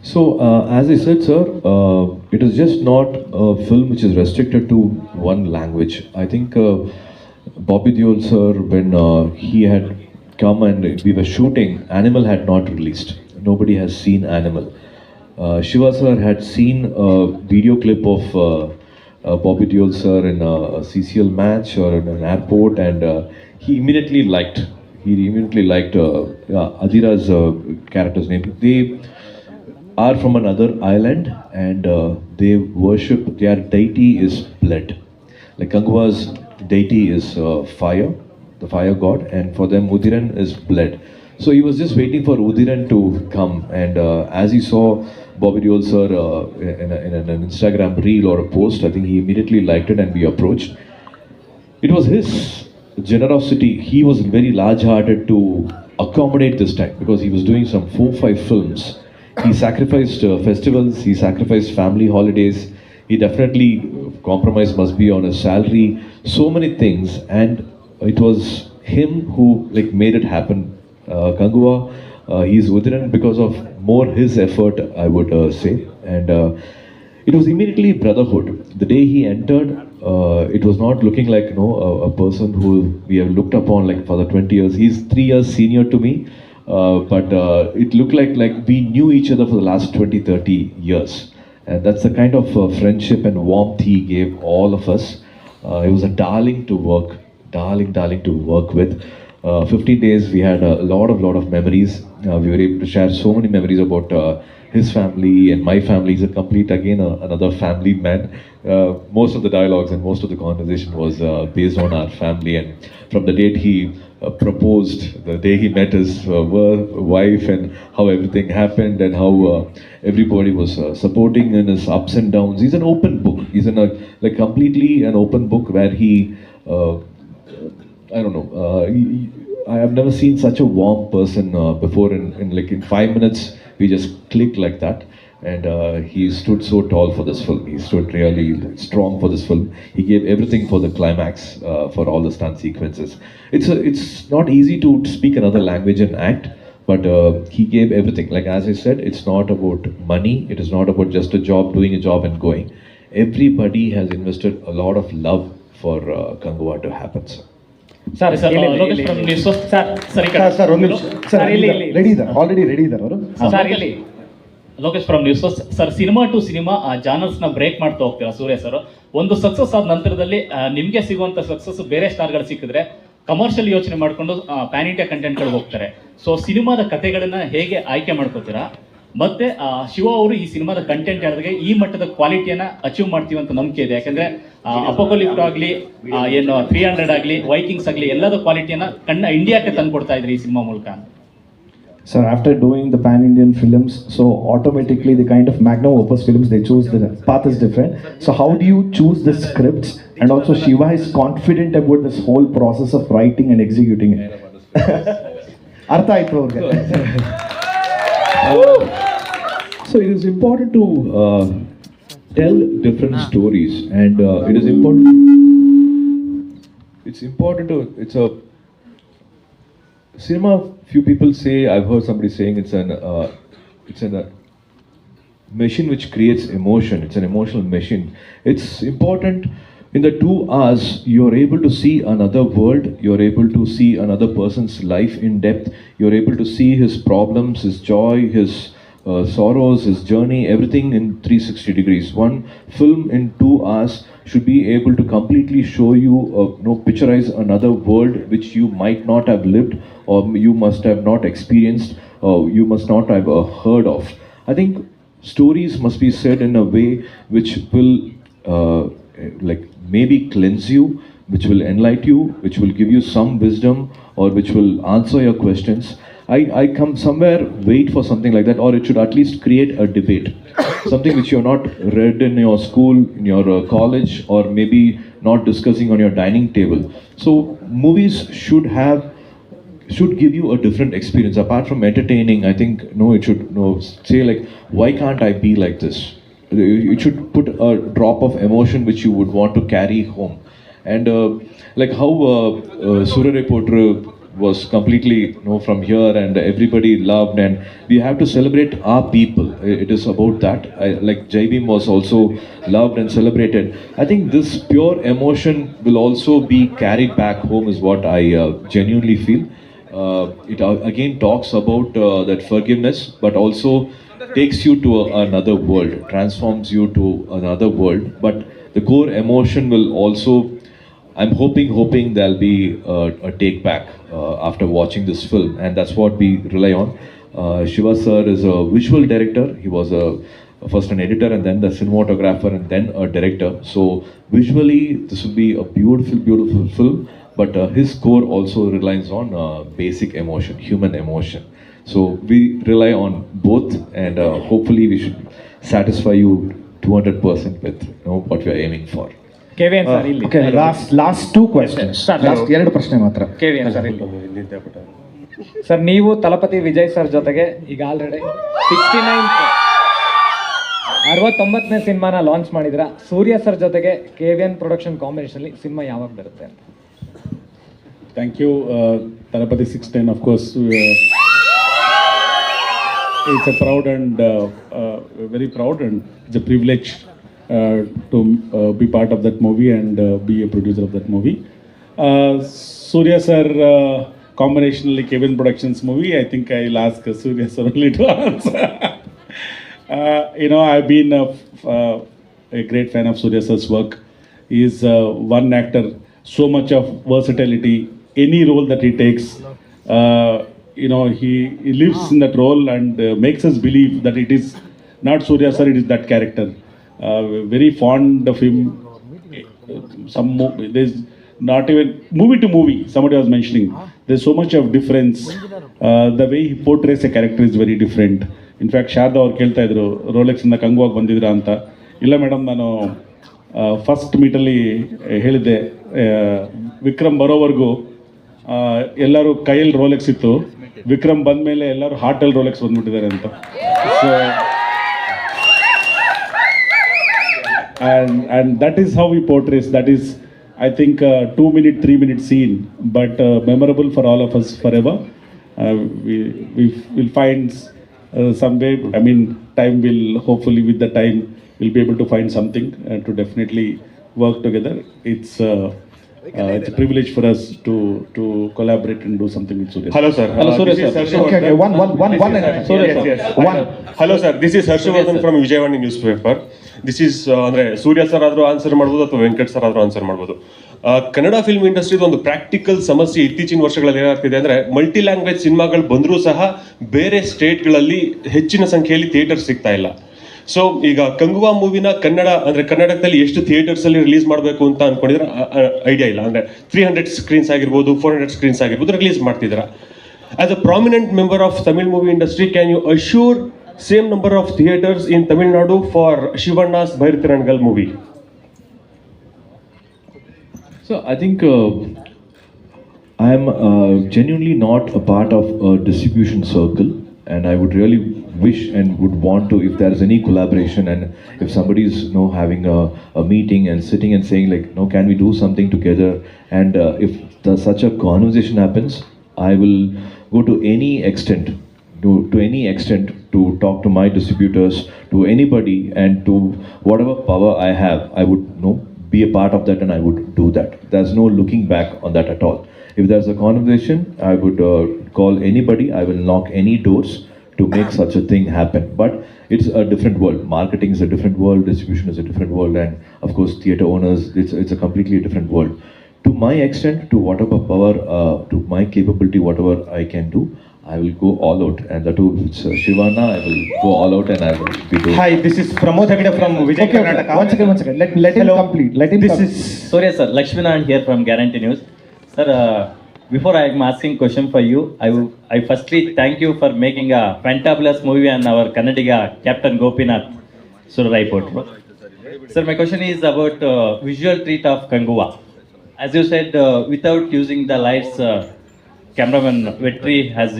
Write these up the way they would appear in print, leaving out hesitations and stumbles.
So, as I said, sir, it is just not a film which is restricted to one language. I think Bobby Deol, sir, when he had come and we were shooting, Animal had not released. Nobody has seen Animal. Shiva, sir, had seen a video clip of Bobby Deol, sir, in a CCL match or in an airport, and he immediately liked. He immediately liked Adira's character's name. They are from another island and they worship, their deity is blood. Like Kanguva's deity is fire, the fire god, and for them Udiran is blood. So he was just waiting for Udiran to come, and as he saw Bobby Deol sir in an Instagram reel or a post, I think he immediately liked it and we approached. It was his generosity. He was very large-hearted to accommodate this time because he was doing some 4-5 films. He sacrificed festivals, he sacrificed family holidays, he definitely compromised must be on his salary, so many things, and it was him who like made it happen. Kanguva, he's Udiran because of more his effort, I would say, and it was immediately brotherhood. The day he entered, it was not looking like a person who we have looked upon like for the 20 years. He's 3 years senior to me. But it looked like we knew each other for the last 20-30 years, and that's the kind of friendship and warmth he gave all of us. He was a darling to work, darling to work with. 15 days we had a lot of memories. We were able to share so many memories about his family and my family. He's a complete, again, another family man. Most of the dialogues and most of the conversation was based on our family, and from the date he proposed, the day he met his wife, and how everything happened, and how everybody was supporting in his ups and downs. He's an open book. He's like completely an open book where he, I don't know, I have never seen such a warm person before. In 5 minutes, we just clicked like that. And he stood so tall for this film. He stood really strong for this film. He gave everything for the climax, for all the stunt sequences. It's not easy to speak another language and act, but he gave everything. Like as I said, it's not about money. It is not about just a job, doing a job and going. Everybody has invested a lot of love for Kanguva to happen. Sir. Sir, Lokesh from News. Sir, ಒಂದು ನಿಮಿಷ sir ready ಇದ್ದಾರೆ, already ready ಇದ್ದಾರೆ ಅವರು. Sir ಇಲ್ಲಿ Lokesh from news. Sir, cinema to cinema ಆ genres ನ break ಮಾಡ್ತಾ ಹೋಗ್ತೀರಾ ಸೂರ್ಯ ಸರ್. ಒಂದು ಸಕ್ಸಸ್ ಆದ ನಂತರದಲ್ಲಿ ನಿಮ್ಗೆ ಸಿಗುವಂತ ಸಕ್ಸಸ್ ಬೇರೆ ಸ್ಟಾರ್ಗಳು ಸಿಕ್ಕಿದ್ರೆ ಕಮರ್ಷಿಯಲ್ ಯೋಚನೆ ಮಾಡ್ಕೊಂಡು ಪ್ಯಾನ್ ಇಂಡಿಯಾ ಕಂಟೆಂಟ್ಗಳು ಹೋಗ್ತಾರೆ. ಸೊ ಸಿನಿಮಾದ ಕಥೆಗಳನ್ನ ಹೇಗೆ ಆಯ್ಕೆ ಮಾಡ್ಕೋತೀರಾ? ಮತ್ತೆ ಶಿವ ಅವರು ಈ ಸಿನಿಮಾದ ಕಂಟೆಂಟ್ ಹೇಳಿದ್ರೆ ಈ ಮಟ್ಟದ ಕ್ವಾಲಿಟಿಯನ್ನ ಅಚೀವ್ ಮಾಡ್ತೀವಿ ಅಂತ ನಂಬಿಕೆ ಇದೆ. ಯಾಕಂದ್ರೆ ಅಪೋಕಲಿಪ್ಟ್ ಆಗಲಿ, ಏನು 300 ಆಗಲಿ, ವೈಕಿಂಗ್ಸ್ ಆಗಲಿ, ಎಲ್ಲದ ಕ್ವಾಲಿಟಿಯನ್ನ ಇಂಡಿಯಾಕ್ಕೆ ತಂದು ಕೊಡ್ತಾ ಇದ್ರಿ ಈ ಸಿನಿಮಾ ಮೂಲಕ. Sir, after doing the pan-Indian films, so automatically the kind of magnum opus films they choose, the path is different. So how do you choose the scripts? And also Shiva is confident about this whole process of writing and executing it. Artha aitu avrige. So it is important to tell different stories, and it is important. It's important to. It's a cinema. Few people say, I've heard somebody saying it's a machine which creates emotion. It's an emotional machine. It's important. In the 2 hours, you're able to see another world. You're able to see another person's life in depth. You're able to see his problems, his joy, his sorrows, his journey, everything in 360 degrees. One film in 2 hours should be able to completely show you, picturize another world which you might not have lived, or you must have not experienced, or you must not have heard of. I think stories must be said in a way which will like maybe cleanse you, which will enlighten you, which will give you some wisdom, or which will answer your questions. I come somewhere, wait for something like that, or it should at least create a debate. Something which you're not read in your school, in your college, or maybe not discussing on your dining table. So movies should give you a different experience. Apart from entertaining, I think, it should say like, why can't I be like this? It should put a drop of emotion which you would want to carry home. And like how Suriya was completely from here, and everybody loved, and we have to celebrate our people. It is about that. Like Jai Bhim was also loved and celebrated. I think this pure emotion will also be carried back home, is what I genuinely feel. It again talks about that forgiveness, but also takes you to another world, transforms you to another world. But the core emotion will also, I'm hoping there'll be a take back after watching this film, and that's what we rely on. Shiva sir is a visual director. He was first an editor and then the cinematographer and then a director. So visually, this will be a beautiful film. But his core also relies on basic emotion, human emotion. So we rely on both, and hopefully we should satisfy you 200% with what we are aiming for. KVN sir ಇಲ್ಲಿ. Okay, last two questions. Last ಎರಡು ಪ್ರಶ್ನೆ ಮಾತ್ರ. KVN sir ಇಲ್ಲಿ. Sir ನೀವು ತಲಪತಿ Vijay sir ಜೊತೆಗೆ ಈಗ already 69ನೇ ಸಿನಿಮಾನ launch ಮಾಡಿದ್ರ. ಸೂರ್ಯ ಸರ್ ಜೊತೆಗೆ KVN ಪ್ರೊಡಕ್ಷನ್ ಕಾಂಬಿನೇಷನ್ ಅಲ್ಲಿ ಸಿನಿಮಾ ಯಾವಾಗ ಬರುತ್ತೆ ಅಂತ? Thank you, Talapati 16. Of course, it's a proud and very proud, and it's a privilege to be part of that movie and be a producer of that movie. Surya sir combinationally KVN Productions movie. I think I'll ask Surya sir only to answer. I've been a great fan of Surya sir's work. He is one actor, so much of versatility. Any role that he takes, he lives in that role and makes us believe that it is not Surya sir, it is that character. Very fond of him. There's not even movie to movie. Somebody was mentioning there's so much of difference. The way he portrays a character is very different. In fact, Sharda ಅವರು ಕೇಳ್ತಾ ಇದ್ರು Rolex ಇಂದ ಕಂಗುವಾಗ ಬಂದಿದ್ರಾ ಅಂತ. ಇಲ್ಲ madam, ನಾನು first ಮೀಟಲ್ಲಿ ಹೇಳಿದ್ದೆ ವಿಕ್ರಮ್ ಬರೋವರೆಗೂ ಎಲ್ಲರೂ ಕೈಯಲ್ಲಿ ರೋಲೆಕ್ಸ್ ಇತ್ತು, ವಿಕ್ರಮ್ ಬಂದ ಮೇಲೆ ಎಲ್ಲರೂ ಹಾರ್ಟಲ್ಲಿ ರೋಲೆಕ್ಸ್ ಬಂದ್ಬಿಟ್ಟಿದ್ದಾರೆ ಅಂತ. So and that is how he portrays. That is, I think, 2-minute 3-minute scene, but memorable for all of us forever. We will find some way. I mean, time will, hopefully with the time we'll be able to find something to definitely work together. It's a privilege for us to collaborate and do something with Surya. Hello, sir. Hello, Surya sir. Okay, one. Surya sir. Yes. Hello, sir. This is Harshvardhan from Vijayawani newspaper. This is ಅಂದ್ರೆ ಸೂರ್ಯ sir ಆದರೂ answer ಮಾಡ್ಬೋದು ಅಥವಾ Venkat sir ಆದರೂ answer ಮಾಡ್ಬೋದು. Kannada film ಇಂಡಸ್ಟ್ರಿದು ಒಂದು practical ಸಮಸ್ಯೆ ಇತ್ತೀಚಿನ ವರ್ಷಗಳಲ್ಲಿ ಏನಾಗ್ತಿದೆ ಅಂದರೆ, ಮಲ್ಟಿ ಲ್ಯಾಂಗ್ವೇಜ್ ಸಿನಿಮಾಗಳು ಬಂದರೂ ಸಹ ಬೇರೆ ಸ್ಟೇಟ್ಗಳಲ್ಲಿ ಹೆಚ್ಚಿನ ಸಂಖ್ಯೆಯಲ್ಲಿ ಥಿಯೇಟರ್ ಸಿಗ್ತಾ ಇಲ್ಲ. ಸೊ ಈಗ ಕಂಗುವಾ ಮೂವಿನ ಕನ್ನಡದಲ್ಲಿ ಎಷ್ಟು ಥಿಯೇಟರ್ಸ್ ಅಲ್ಲಿ ರಿಲೀಸ್ ಮಾಡಬೇಕು ಅಂತ ಅನ್ಕೊಂಡಿದ್ರೆ ಐಡಿಯಾ ಇಲ್ಲ. ಅಂದ್ರೆ 300 ಸ್ಕ್ರೀನ್ಸ್ ಆಗಿರ್ಬೋದು, 400 ಸ್ಕ್ರೀನ್ಸ್ ಆಗಿರ್ಬೋದು, ರಿಲೀಸ್ ಮಾಡ್ತಿದ್ದೀರಾ. As a prominent member of Tamil movie industry, can you assure same number of theaters in Tamil Nadu for Shivanna's Bhairatirangal movie? So I think I am genuinely not a part of a distribution circle, and I would really wish and would want to, if there is any collaboration, and if somebody is having a meeting and sitting and saying like, can we do something together, and if such a conversation happens, I will go to any extent to talk to my distributors, to anybody, and to whatever power I have, I would be a part of that, and I would do that. There's no looking back on that at all. If there's a conversation, I would call anybody. I will knock any doors to make such a thing happen. But it's a different world. Marketing is a different world. Distribution is a different world, and of course, theater owners. It's a completely different world. To my extent, to whatever power, to my capability, whatever I can do, I will go all out, and that too, it's Shivana, I will go all out and I will be doing. Hi, this is Pramod Hegde from Vijay Karnataka. One second. Let him complete. This is Surya sir, Lakshminarayan here from Guarantee News. Sir, before I am asking question for you, I firstly thank you for making a fantabulous movie on our Kannadiga Captain Gopinath Suriya Speech. Sir, my question is about visual treat of Kanguva. As you said, without using the lights, cameraman Vetri has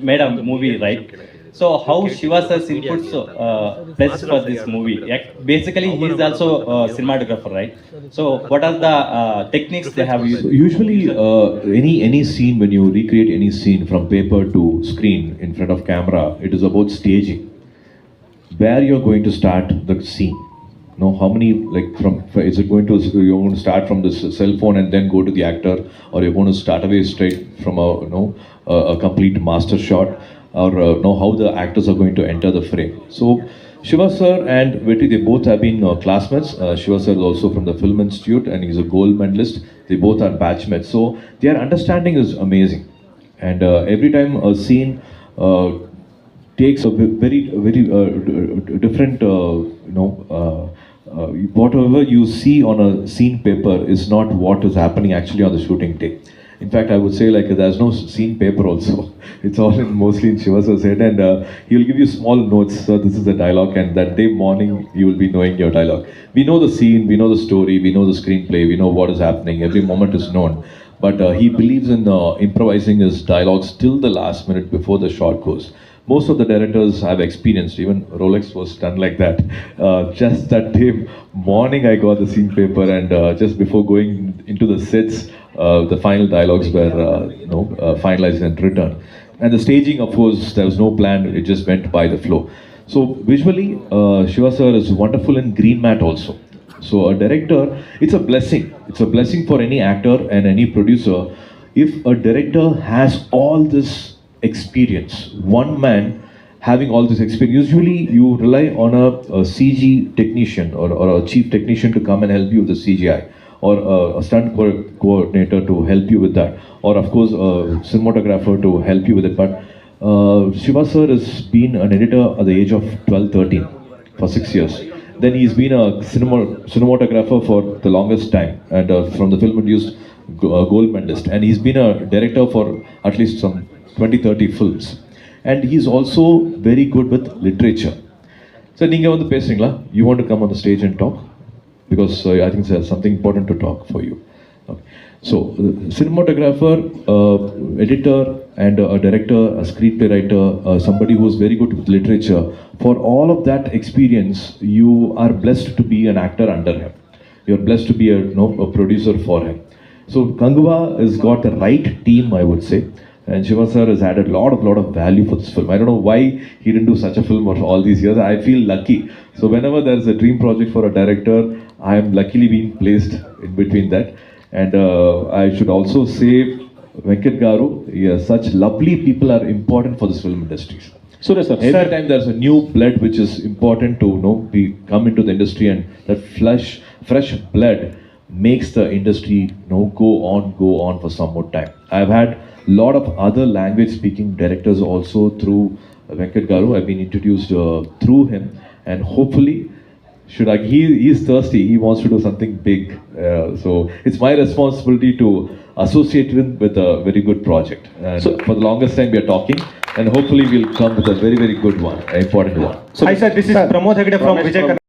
made a movie, right? So how Shiva sir's inputs best for this movie? Basically, he is also a cinematographer, right? So what are the techniques they have used? So usually, any scene, when you recreate any scene from paper to screen in front of camera, it is about staging. Where you're going to start the scene. Know how many, like, is it going to, you're going to start from this cell phone and then go to the actor, or you're going to start away straight from a complete master shot, or know how the actors are going to enter the frame. So Shiva sir and Vetri, they both have been classmates. Shiva sir is also from the Film Institute and he's a gold medalist. They both are batchmates, so their understanding is amazing. And every time a scene takes a very different whatever you see on a scene paper is not what is happening actually on the shooting day. In fact, I would say, like, there's no scene paper also. It's all mostly in Shiva's head, and he'll give you small notes. So this is the dialogue, and that day morning you will be knowing your dialogue. We know the scene, we know the story, we know the screenplay, we know what is happening. Every moment is known. But he believes in improvising his dialogues till the last minute before the shot goes. Most of the directors have experienced, even Rolex was done like that. Just that day morning I got the scene paper, and just before going into the sets, the final dialogues were finalized and written. And the staging, of course, there was no plan, it just went by the flow. So visually, Shiva sir is wonderful in green mat also. So a director, it's a blessing. It's a blessing for any actor and any producer if a director has all this experience. One man having all this experience. Usually you rely on a CG technician or a chief technician to come and help you with the CGI, or a stunt coordinator to help you with that, or of course a cinematographer to help you with it. But Shiva sir has been an editor at the age of 12-13 for 6 years. Then he's been a cinematographer for the longest time, and from the Film Induced gold medalist, and he's been a director for at least some 20-30 films, and he's also very good with literature. So நீங்க வந்து பேசுறீங்களா? You want to come on the stage and talk? Because I think there's something important to talk for you. Okay. So cinematographer, editor, and a director, a screenplay writer, somebody who is very good with literature. For all of that experience, you are blessed to be an actor under him. You're blessed to be a producer for him. So Kanguva has got the right team, I would say. And Shiva sir has added a lot of value for this film. I don't know why he didn't do such a film for all these years. I feel lucky. So whenever there's a dream project for a director, I am luckily being placed in between that. And I should also say, Venkat Garu, yeah, such lovely people are important for this film industry. Surya sir, Every time there's a new blood which is important to come into the industry, and that fresh blood makes the industry go on for some more time. I've had a lot of other language speaking directors also through Venkat Garu. I've been introduced through him, and hopefully he is thirsty, he wants to do something big. So it's my responsibility to associate him with a very good project. And so for the longest time we are talking, and hopefully we'll come with a very good one, an important one. Hi sir, this is Pramod Hegde from Vijay.